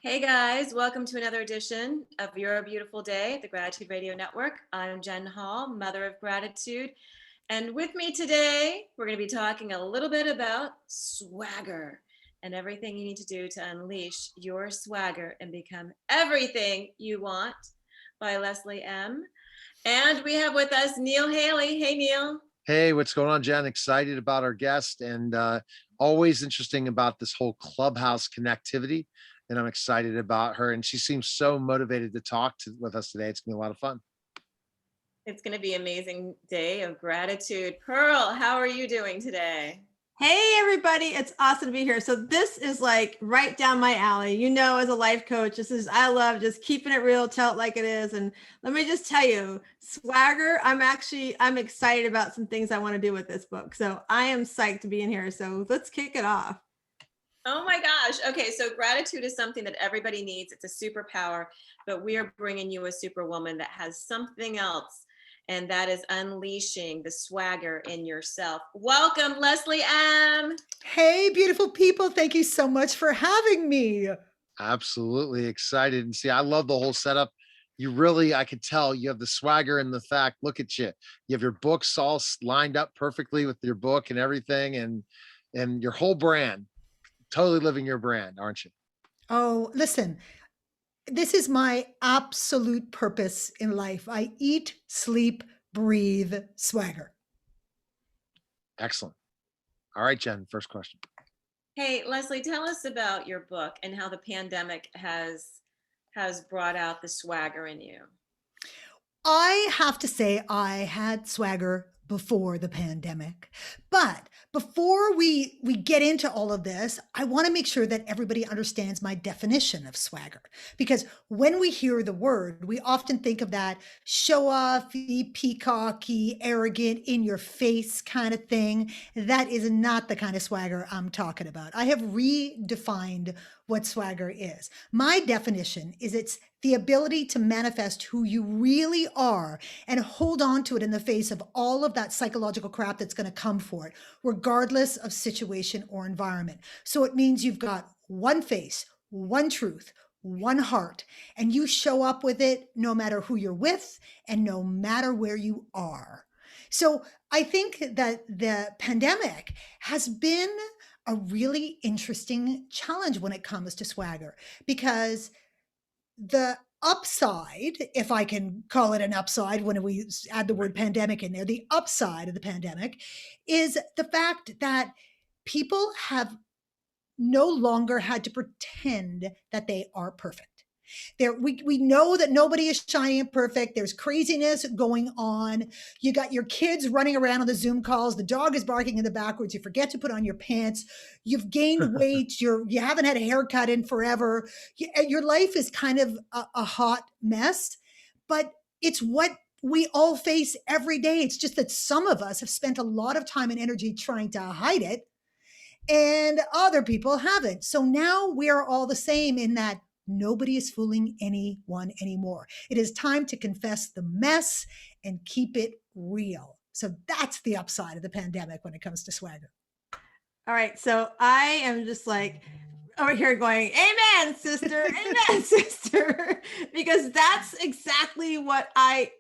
Hey guys, welcome to another edition of Your Beautiful Day, the Gratitude Radio Network. I'm Jen Hall, Mother of Gratitude. And with me today, we're going to be talking a little bit about swagger and everything you need to do to unleash your swagger and become everything you want by Leslie M. And we have with us Neil Haley. Hey, Neil. Hey, what's going on, Jen? Excited about our guest and always interesting about this whole clubhouse connectivity. And I'm excited about her. And she seems so motivated to with us today. It's gonna be a lot of fun. It's going to be an amazing day of gratitude. Pearl, how are you doing today? Hey everybody, it's awesome to be here. So this is like right down my alley. You know, as a life coach, I love just keeping it real, tell it like it is. And let me just tell you, swagger, I'm excited about some things I want to do with this book. So I am psyched to be in here. So let's kick it off. Oh my gosh. Okay, so gratitude is something that everybody needs. It's a superpower, but we are bringing you a superwoman that has something else, and that is unleashing the swagger in yourself. Welcome, Leslie M. Hey, beautiful people. Thank you so much for having me. Absolutely excited. And see, I love the whole setup. I could tell you have the swagger and the fact, look at you. You have your books all lined up perfectly with your book and everything and your whole brand. Totally living your brand, aren't you? Oh, listen, this is my absolute purpose in life. I eat, sleep, breathe swagger. Excellent. All right, Jen, first question. Hey, Leslie, tell us about your book and how the pandemic has brought out the swagger in you. I have to say, I had swagger before the pandemic. But before we get into all of this, I want to make sure that everybody understands my definition of swagger. Because when we hear the word, we often think of that show-offy, peacocky, arrogant, in your face kind of thing. That is not the kind of swagger I'm talking about. I have redefined what swagger is. My definition is it's the ability to manifest who you really are and hold on to it in the face of all of that psychological crap that's going to come for it, regardless of situation or environment. So it means you've got one face, one truth, one heart, and you show up with it no matter who you're with and no matter where you are. So I think that the pandemic has been a really interesting challenge when it comes to swagger, because the upside, if I can call it an upside when we add the word pandemic in there, the upside of the pandemic is the fact that people have no longer had to pretend that they are perfect. We know that nobody is shiny and perfect. There's craziness going on. You got your kids running around on the Zoom calls. The dog is barking in the backwards. You forget to put on your pants. You've gained weight. You haven't had a haircut in forever. Your life is kind of a hot mess, but it's what we all face every day. It's just that some of us have spent a lot of time and energy trying to hide it, and other people haven't. So now we are all the same in that nobody is fooling anyone anymore. It is time to confess the mess and keep it real. So that's the upside of the pandemic when it comes to swagger. All right. So I am just like over here going, amen, sister, amen, sister, because that's exactly what I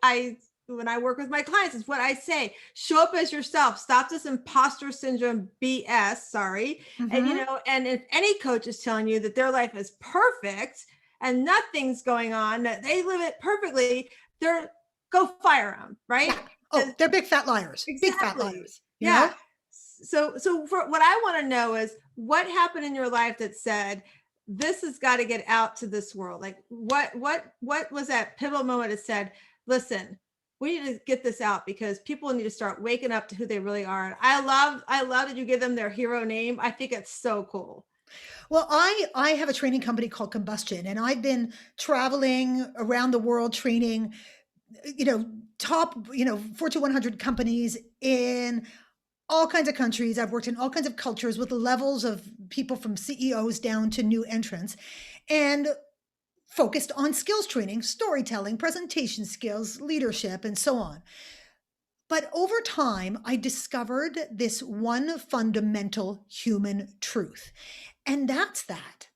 when I work with my clients, is what I say: show up as yourself, stop this imposter syndrome BS. Sorry. And, and if any coach is telling you that their life is perfect and nothing's going on, that they live it perfectly, go fire them. Right. Yeah. Oh, they're big fat liars. Exactly. Big fat liars. Yeah. So for what I want to know is what happened in your life that said, this has got to get out to this world. Like what was that pivotal moment that said, listen, we need to get this out because people need to start waking up to who they really are. And I love that you give them their hero name. I think it's so cool. Well, I have a training company called Combustion, and I've been traveling around the world training, top, Fortune 100 companies in all kinds of countries. I've worked in all kinds of cultures with levels of people from CEOs down to new entrants, and focused on skills training, storytelling, presentation skills, leadership, and so on. But over time, I discovered this one fundamental human truth, and that's that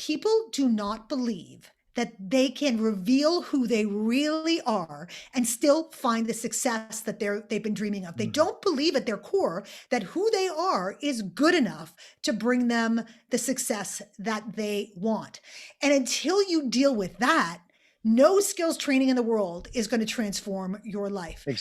people do not believe that they can reveal who they really are and still find the success that they've been dreaming of. They don't believe at their core that who they are is good enough to bring them the success that they want. And until you deal with that, no skills training in the world is going to transform your life. And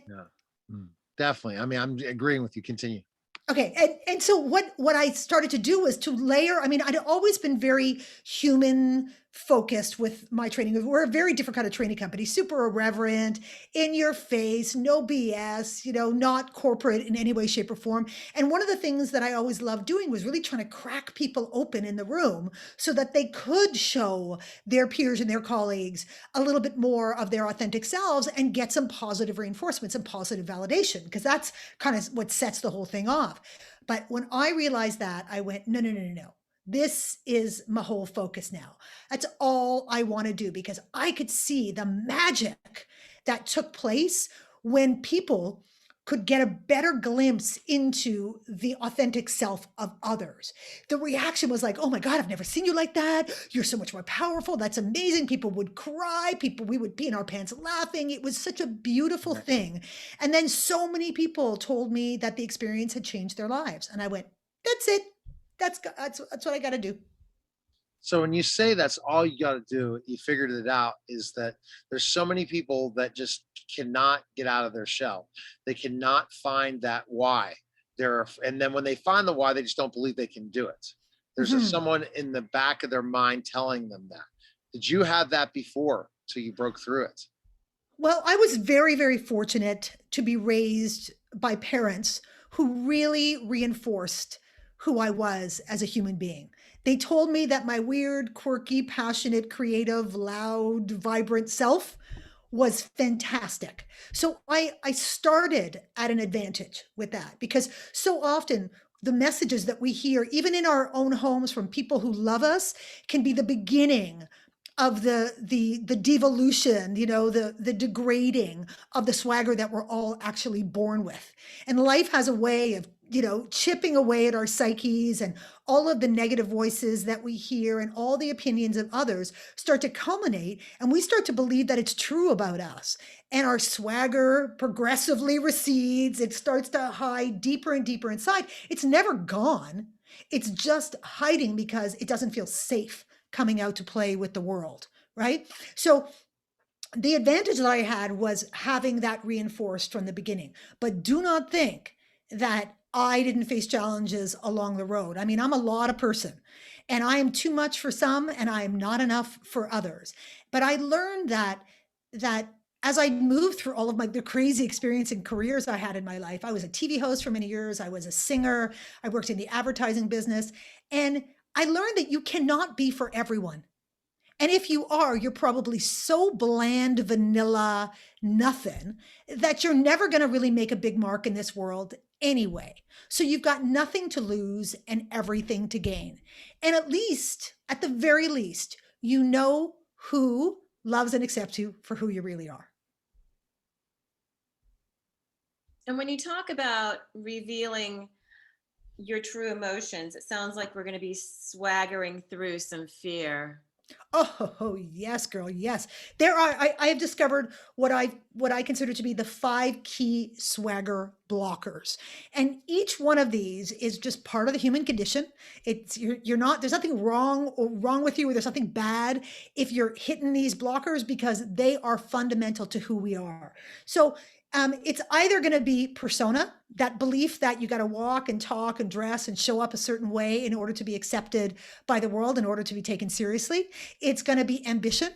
Yeah. Definitely. I mean, I'm agreeing with you. Continue. okay. And so what I started to do was to layer, I mean, I'd always been very human focused with my training. We're a very different kind of training company, super irreverent, in your face, no BS, not corporate in any way, shape, or form. And one of the things that I always loved doing was really trying to crack people open in the room so that they could show their peers and their colleagues a little bit more of their authentic selves and get some positive reinforcement, some positive validation, because that's kind of what sets the whole thing off. But when I realized that, I went, no, no, no, no, no. This is my whole focus now. That's all I want to do, because I could see the magic that took place when people could get a better glimpse into the authentic self of others. The reaction was like, oh my God, I've never seen you like that. You're so much more powerful. That's amazing. People would cry. We would be in our pants laughing. It was such a beautiful thing. And then so many people told me that the experience had changed their lives. And I went, that's it. That's what I got to do. So when you say that's all you got to do, you figured it out, is that there's so many people that just cannot get out of their shell. They cannot find that why. And then when they find the why, they just don't believe they can do it. There's someone in the back of their mind telling them that. Did you have that before, so you broke through it? Well, I was very, very fortunate to be raised by parents who really reinforced who I was as a human being. They told me that my weird, quirky, passionate, creative, loud, vibrant self was fantastic. So I started at an advantage with that, because so often the messages that we hear, even in our own homes from people who love us, can be the beginning of the devolution, the degrading of the swagger that we're all actually born with. And life has a way of chipping away at our psyches, and all of the negative voices that we hear and all the opinions of others start to culminate, and we start to believe that it's true about us. And our swagger progressively recedes. It starts to hide deeper and deeper inside. It's never gone. It's just hiding because it doesn't feel safe coming out to play with the world, right? So the advantage that I had was having that reinforced from the beginning. But do not think that I didn't face challenges along the road. I mean, I'm a lot of person, and I am too much for some, and I am not enough for others. But I learned that as I moved through all of the crazy experience and careers I had in my life. I was a TV host for many years. I was a singer. I worked in the advertising business, and I learned that you cannot be for everyone. And if you are, you're probably so bland, vanilla, nothing, that you're never going to really make a big mark in this world anyway. So you've got nothing to lose and everything to gain. And at the very least, you know who loves and accepts you for who you really are. And when you talk about revealing your true emotions, it sounds like we're going to be swaggering through some fear. Oh, yes, girl. Yes. I have discovered what I consider to be the 5 key swagger blockers. And each one of these is just part of the human condition. There's nothing wrong with you, or there's nothing bad if you're hitting these blockers, because they are fundamental to who we are. So it's either going to be persona, that belief that you got to walk and talk and dress and show up a certain way in order to be accepted by the world, in order to be taken seriously. It's going to be ambition,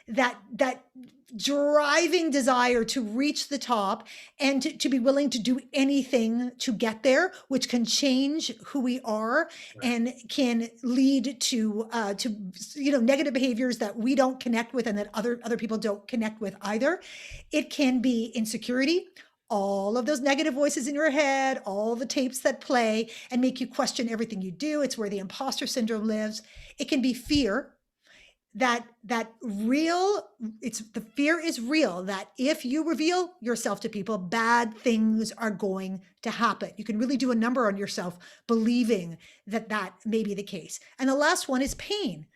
that driving desire to reach the top and to be willing to do anything to get there, which can change who we are and can lead to negative behaviors that we don't connect with and that other people don't connect with either. It can be insecurity, all of those negative voices in your head, all the tapes that play and make you question everything you do. It's where the imposter syndrome lives. It can be fear. The fear is real, that if you reveal yourself to people, bad things are going to happen. You can really do a number on yourself believing that may be the case. And the last one is pain,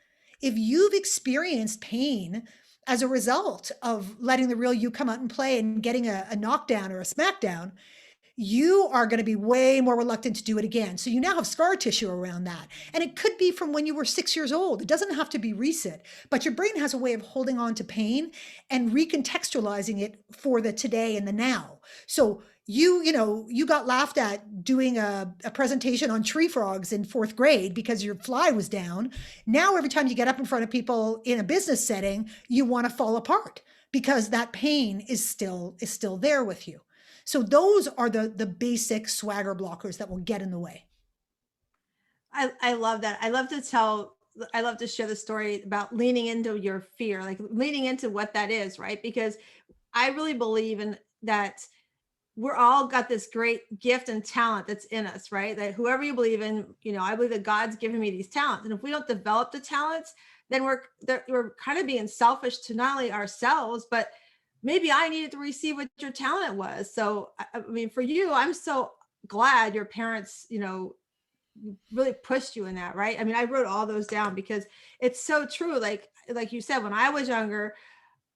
if you've experienced pain as a result of letting the real you come out and play and getting a knockdown or a smackdown, you are going to be way more reluctant to do it again. So you now have scar tissue around that. And it could be from when you were 6 years old. It doesn't have to be recent, but your brain has a way of holding on to pain and recontextualizing it for the today and the now. So you got laughed at doing a presentation on tree frogs in 4th grade because your fly was down. Now, every time you get up in front of people in a business setting, you want to fall apart because that pain is still there with you. So those are the basic swagger blockers that will get in the way. I love that. I love to share the story about leaning into your fear, like leaning into what that is, right? Because I really believe in that we're all got this great gift and talent that's in us, right? That whoever you believe in, I believe that God's given me these talents. And if we don't develop the talents, then we're kind of being selfish to not only ourselves, but maybe I needed to receive what your talent was. So, I mean, for you, I'm so glad your parents, really pushed you in that, right? I mean, I wrote all those down because it's so true. Like you said, when I was younger,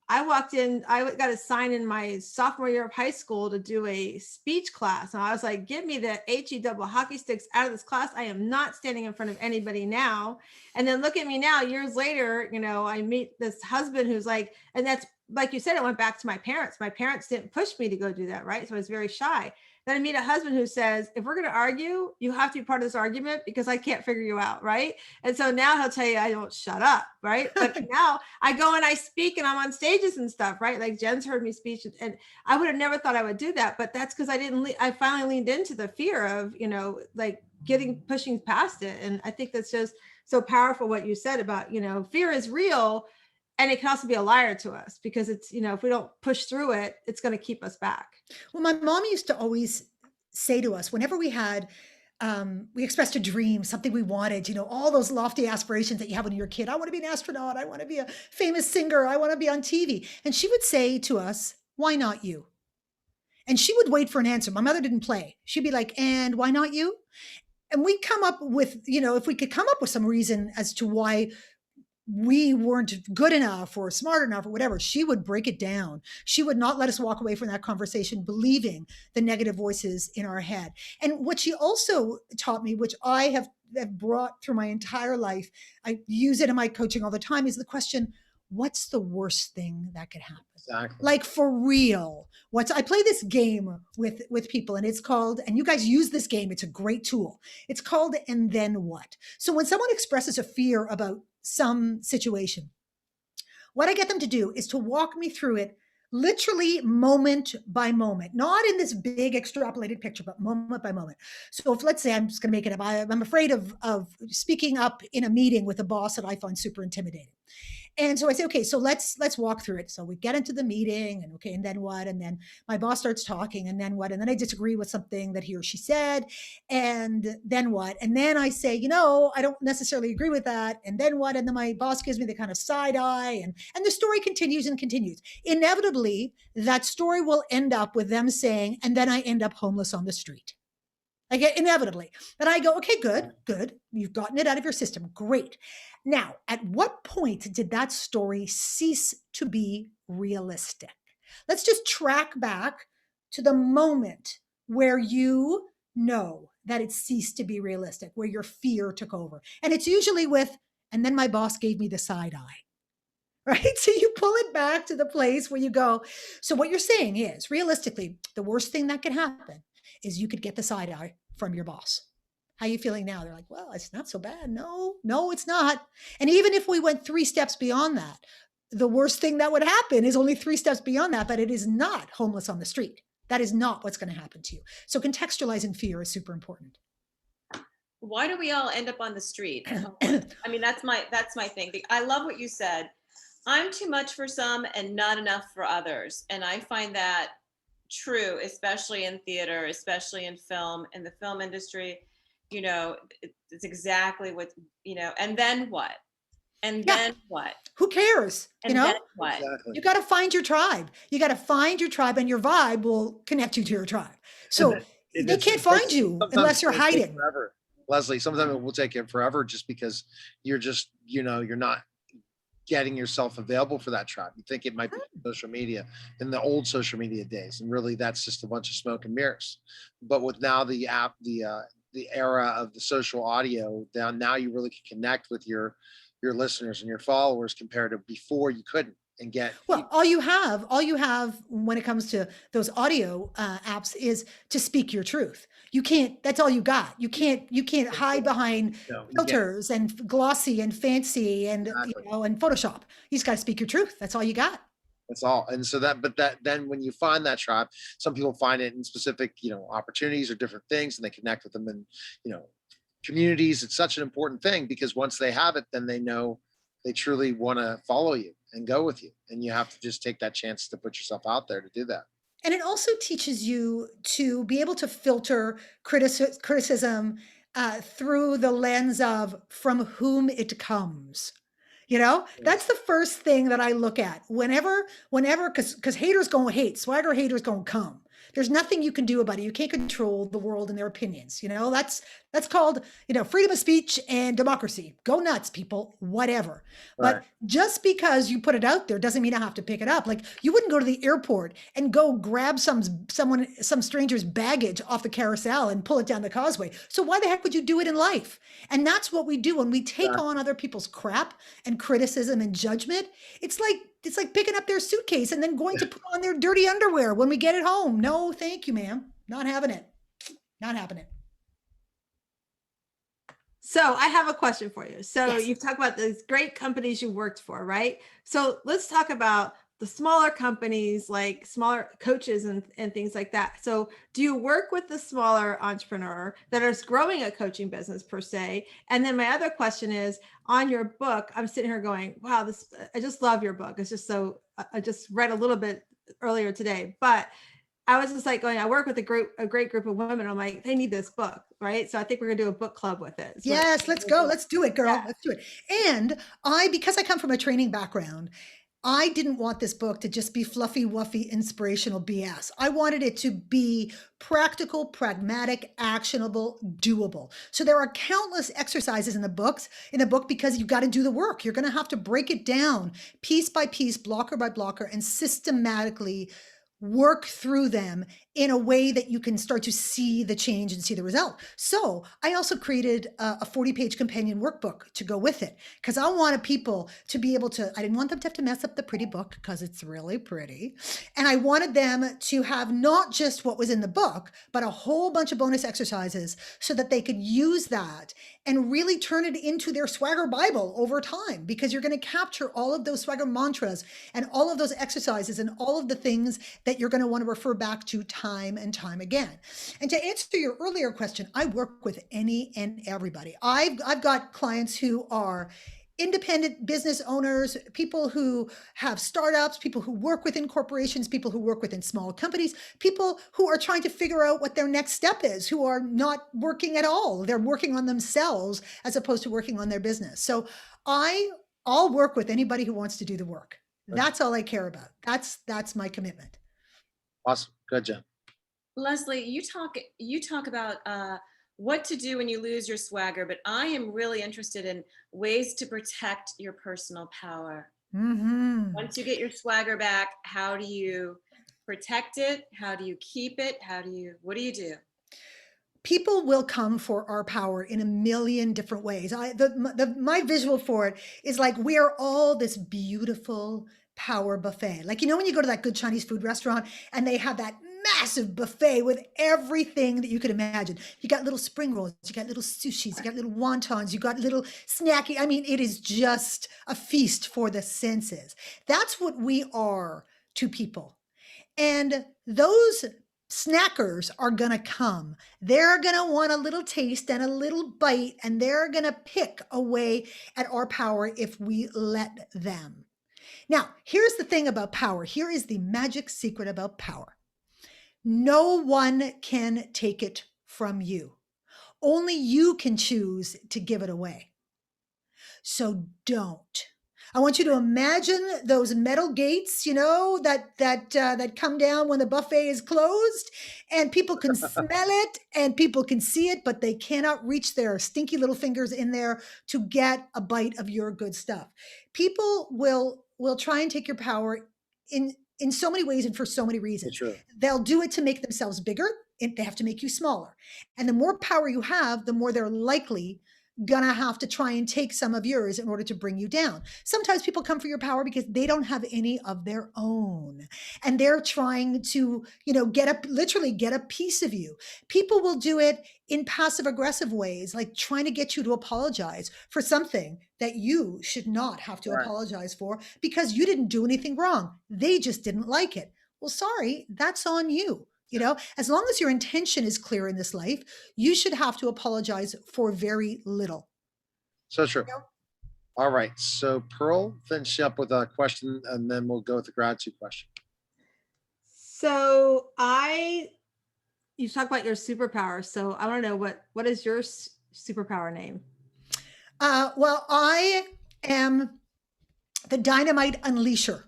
I walked in, I got assigned in my sophomore year of high school to do a speech class. And I was like, get me the HE double hockey sticks out of this class. I am not standing in front of anybody now. And then look at me now, years later, I meet this husband who's like, and that's, like you said, it went back to my parents. My parents didn't push me to go do that, right? So I was very shy. Then I meet a husband who says, if we're going to argue, you have to be part of this argument because I can't figure you out, right? And so now he'll tell you, I don't shut up, right? But now I go and I speak and I'm on stages and stuff, right? Like Jen's heard me speak, and I would have never thought I would do that, but that's because I finally leaned into the fear of, like pushing past it. And I think that's just so powerful what you said about, fear is real. And it can also be a liar to us because it's, if we don't push through it, it's going to keep us back. Well, my mom used to always say to us, whenever we expressed a dream, something we wanted, all those lofty aspirations that you have when you're a kid. I want to be an astronaut. I want to be a famous singer. I want to be on TV. And she would say to us, why not you? And she would wait for an answer. My mother didn't play. She'd be like, and why not you? And we'd come up with, if we could come up with some reason as to why we weren't good enough or smart enough or whatever, she would break it down. She would not let us walk away from that conversation believing the negative voices in our head. And what she also taught me, which I have brought through my entire life, I use it in my coaching all the time, is the question, what's the worst thing that could happen? Exactly. Like for real. I play this game with people, and it's called, and you guys use this game, it's a great tool. It's called And Then What? So when someone expresses a fear about some situation, what I get them to do is to walk me through it literally moment by moment, not in this big extrapolated picture, but moment by moment. So if, let's say, I'm just going to make it up, I'm afraid of speaking up in a meeting with a boss that I find super intimidating. And so I say, okay, so let's walk through it. So we get into the meeting, and okay, and then what? And then my boss starts talking, and then what? And then I disagree with something that he or she said, and then what? And then I say, I don't necessarily agree with that, and then what? And then my boss gives me the kind of side eye, and the story continues and continues. Inevitably, that story will end up with them saying, and then I end up homeless on the street. Like inevitably. And I go, okay, good. You've gotten it out of your system. Great. Now, at what point did that story cease to be realistic? Let's just track back to the moment where you know that it ceased to be realistic, where your fear took over. And it's usually with, and then my boss gave me the side eye. Right? So you pull it back to the place where you go. So what you're saying is, realistically, the worst thing that could happen is you could get the side eye from your boss. How are you feeling now? They're like, well, it's not so bad. No, it's not. And even if we went 3 steps beyond that, the worst thing that would happen is only 3 steps beyond that, but it is not homeless on the street. That is not what's going to happen to you. So contextualizing fear is super important. Why do we all end up on the street? I mean, that's my thing. I love what you said. I'm too much for some and not enough for others. And I find that true, especially in theater, especially in film, in the film industry. It's exactly what, and then what? And then what? Who cares? And then what? Exactly. You got to find your tribe. You got to find your tribe, and your vibe will connect you to your tribe. So they can't find you unless you're hiding. Forever. Leslie, sometimes it will take it forever just because you're just, you're not getting yourself available for that tribe. You think it might be social media in the old social media days, and really that's just a bunch of smoke and mirrors. But with now the era of the social audio, now you really can connect with your listeners and your followers compared to before you couldn't and get. Well, all you have when it comes to those audio apps is to speak your truth. You can't, that's all you got. You can't hide behind No, you can't. filters and glossy and fancy and, Exactly. and Photoshop. You just got to speak your truth. That's all you got. That's all. And so that then when you find that tribe, some people find it in specific, opportunities or different things, and they connect with them in, you know, communities. It's such an important thing because once they have it, then they know they truly want to follow you and go with you. And you have to just take that chance to put yourself out there to do that. And it also teaches you to be able to filter criticism through the lens of from whom it comes. That's the first thing that I look at whenever, because haters gonna hate, swagger haters gonna come. There's nothing you can do about it. You can't control the world and their opinions. That's called, freedom of speech and democracy. Go nuts, people, whatever. Right. But just because you put it out there doesn't mean I have to pick it up. Like you wouldn't go to the airport and go grab some stranger's baggage off the carousel and pull it down the causeway. So why the heck would you do it in life? And that's what we do when we take on other people's crap and criticism and judgment. It's like picking up their suitcase and then going to put on their dirty underwear when we get it home. No, thank you, ma'am. Not having it. Not happening. So I have a question for you. So Yes. you've talked about these great companies you worked for, right? So let's talk about the smaller companies, like smaller coaches and things like that. So do you work with the smaller entrepreneur that is growing a coaching business per se? And then my other question is on your book, I'm sitting here going, wow, I just love your book. It's just so, I just read a little bit earlier today, but I was just like going, I work with a great group of women. I'm like, they need this book, right? So I think we're gonna do a book club with it. So Yes, let's go. Let's do it, girl. Yeah. Let's do it. And because I come from a training background, I didn't want this book to just be fluffy, wuffy, inspirational BS. I wanted it to be practical, pragmatic, actionable, doable. So there are countless exercises in the book because you've got to do the work. You're going to have to break it down piece by piece, blocker by blocker, and systematically work through them in a way that you can start to see the change and see the result. So I also created a 40-page companion workbook to go with it because I wanted people to be able to, I didn't want them to have to mess up the pretty book because it's really pretty. And I wanted them to have not just what was in the book, but a whole bunch of bonus exercises so that they could use that and really turn it into their swagger Bible over time, because you're going to capture all of those swagger mantras and all of those exercises and all of the things that you're going to want to refer back to time and time again. And to answer your earlier question, I work with any and everybody. I've got clients who are independent business owners, people who have startups, people who work within corporations, people who work within small companies, people who are trying to figure out what their next step is, who are not working at all. They're working on themselves as opposed to working on their business. So I'll work with anybody who wants to do the work. That's all I care about. That's my commitment. Awesome. Good, Jen. Leslie, you talk about what to do when you lose your swagger, but I am really interested in ways to protect your personal power. Mm-hmm. Once you get your swagger back, how do you protect it? How do you keep it? What do you do? People will come for our power in a million different ways. My visual for it is like we are all this beautiful power buffet. Like, when you go to that good Chinese food restaurant and they have that massive buffet with everything that you could imagine. You got little spring rolls, you got little sushis, you got little wontons, you got little snacky. I mean, it is just a feast for the senses. That's what we are to people. And those snackers are going to come. They're going to want a little taste and a little bite, and they're going to pick away at our power if we let them. Now, here's the thing about power. Here is the magic secret about power. No one can take it from you. Only you can choose to give it away. So don't. I want you to imagine those metal gates, you know, that come down when the buffet is closed, and people can smell it and people can see it, but they cannot reach their stinky little fingers in there to get a bite of your good stuff. People will try and take your power in so many ways and for so many reasons. True. They'll do it to make themselves bigger. They have to make you smaller. And the more power you have, the more they're likely gonna have to try and take some of yours in order to bring you down. Sometimes people come for your power because they don't have any of their own, and they're trying to, you know, literally get a piece of you. People will do it in passive aggressive ways, like trying to get you to apologize for something that you should not have to apologize for because you didn't do anything wrong. They just didn't like it. Well, sorry, that's on you. You know, as long as your intention is clear in this life, you should have to apologize for very little. So true. You know? All right. So Pearl, finish up with a question and then we'll go with the gratitude question. So you talk about your superpower. So I want to know what is your superpower name? Well, I am the dynamite unleasher,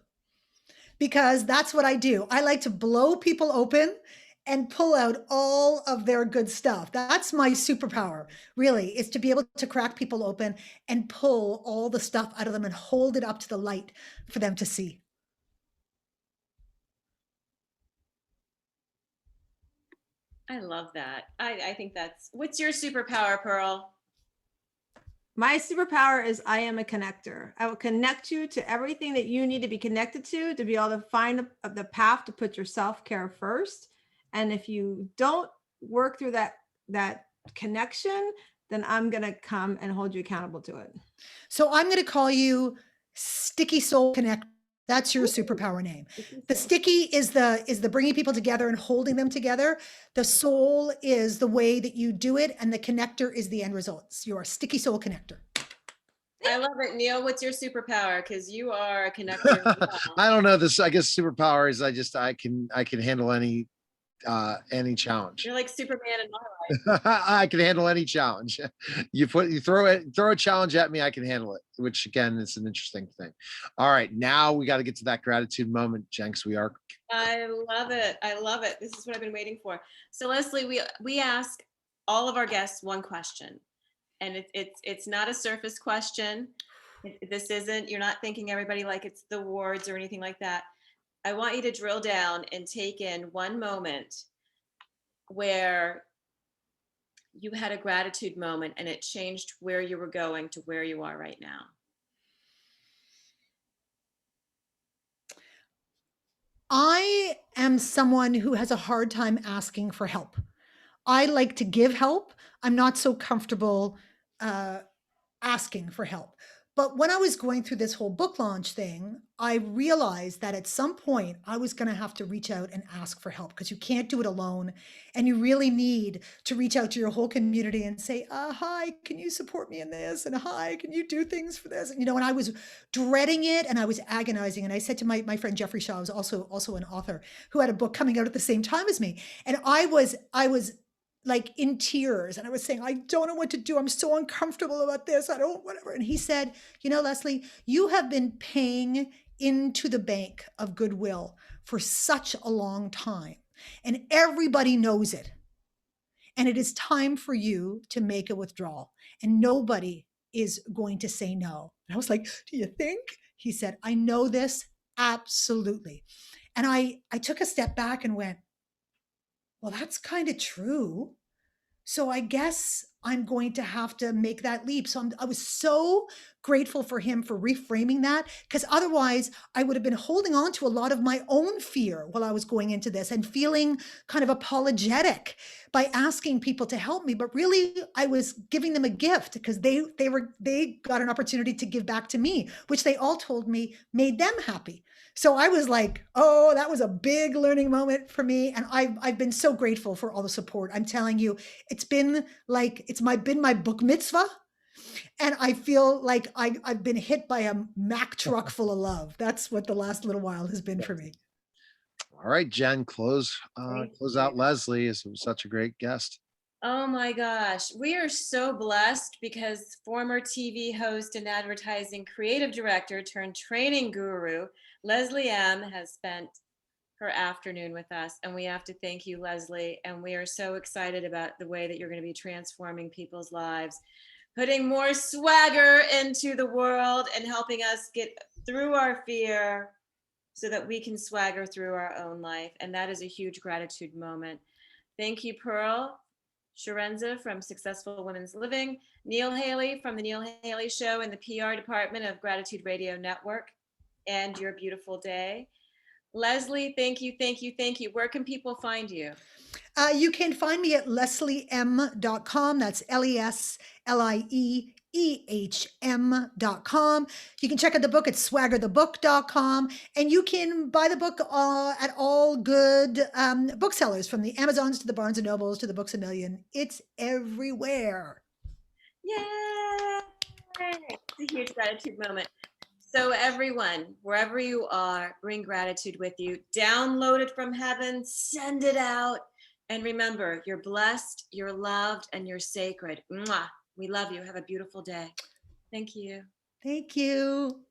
because that's what I do. I like to blow people open and pull out all of their good stuff. That's my superpower, really, is to be able to crack people open and pull all the stuff out of them and hold it up to the light for them to see. I love that. I think what's your superpower, Pearl? My superpower is I am a connector. I will connect you to everything that you need to be connected to be able to find the path to put your self-care first. And if you don't work through that connection, then I'm going to come and hold you accountable to it. So I'm going to call you Sticky Soul Connect. That's your superpower name. The sticky is the bringing people together and holding them together. The soul is the way that you do it, and the connector is the end results. You're a sticky soul connector. I love it. Neil, what's your superpower? Because you are a connector as well. I don't know this. I guess superpower is I can handle any challenge. You're like Superman in my life. I can handle any challenge. You throw a challenge at me, I can handle it, which again is an interesting thing. All right, now we got to get to that gratitude moment, Jenks. I love it. I love it. This is what I've been waiting for. So Leslie, we ask all of our guests one question, and it's not a surface question. You're not thinking everybody like it's the awards or anything like that. I want you to drill down and take in one moment where you had a gratitude moment and it changed where you were going to where you are right now. I am someone who has a hard time asking for help. I like to give help. I'm not so comfortable asking for help. But when I was going through this whole book launch thing, I realized that at some point I was going to have to reach out and ask for help, because you can't do it alone. And you really need to reach out to your whole community and say, hi, can you support me in this? And hi, can you do things for this? And, you know, and I was dreading it and I was agonizing. And I said to my friend, Jeffrey Shaw, who's also an author, who had a book coming out at the same time as me. And I was like in tears, and I was saying, I don't know what to do. I'm so uncomfortable about this. I don't, whatever. And he said, you know, Leslie, you have been paying into the bank of goodwill for such a long time, and everybody knows it. And it is time for you to make a withdrawal, and nobody is going to say no. And I was like, do you think? He said, I know this. Absolutely. And I took a step back and went, well, that's kind of true. So I guess I'm going to have to make that leap. So I was so grateful for him for reframing that, because otherwise I would have been holding on to a lot of my own fear while I was going into this and feeling kind of apologetic by asking people to help me. But really I was giving them a gift, because they got an opportunity to give back to me, which they all told me made them happy. So I was like, oh, that was a big learning moment for me. And I've been so grateful for all the support. I'm telling you, it's been like, been my book mitzvah. And I feel like I've been hit by a Mack truck full of love. That's what the last little while has been for me. All right, Jen, close out Leslie. It was such a great guest. Oh my gosh, we are so blessed because former TV host and advertising creative director turned training guru, Leslie M., has spent her afternoon with us. And we have to thank you, Leslie. And we are so excited about the way that you're going to be transforming people's lives, putting more swagger into the world and helping us get through our fear so that we can swagger through our own life. And that is a huge gratitude moment. Thank you, Pearl Chiarenza from Successful Women's Living, Neil Haley from The Neil Haley Show and the PR department of Gratitude Radio Network, and your beautiful day. Leslie, thank you, thank you, thank you. Where can people find you? You can find me at lesliem.com. That's LESLIEEHM.com. You can check out the book at swaggerthebook.com. And you can buy the book at all good booksellers, from the Amazons to the Barnes & Nobles to the Books A Million. It's everywhere. Yay! It's a huge gratitude moment. So everyone, wherever you are, bring gratitude with you. Download it from heaven, send it out. And remember, you're blessed, you're loved, and you're sacred. Mwah. We love you. Have a beautiful day. Thank you. Thank you.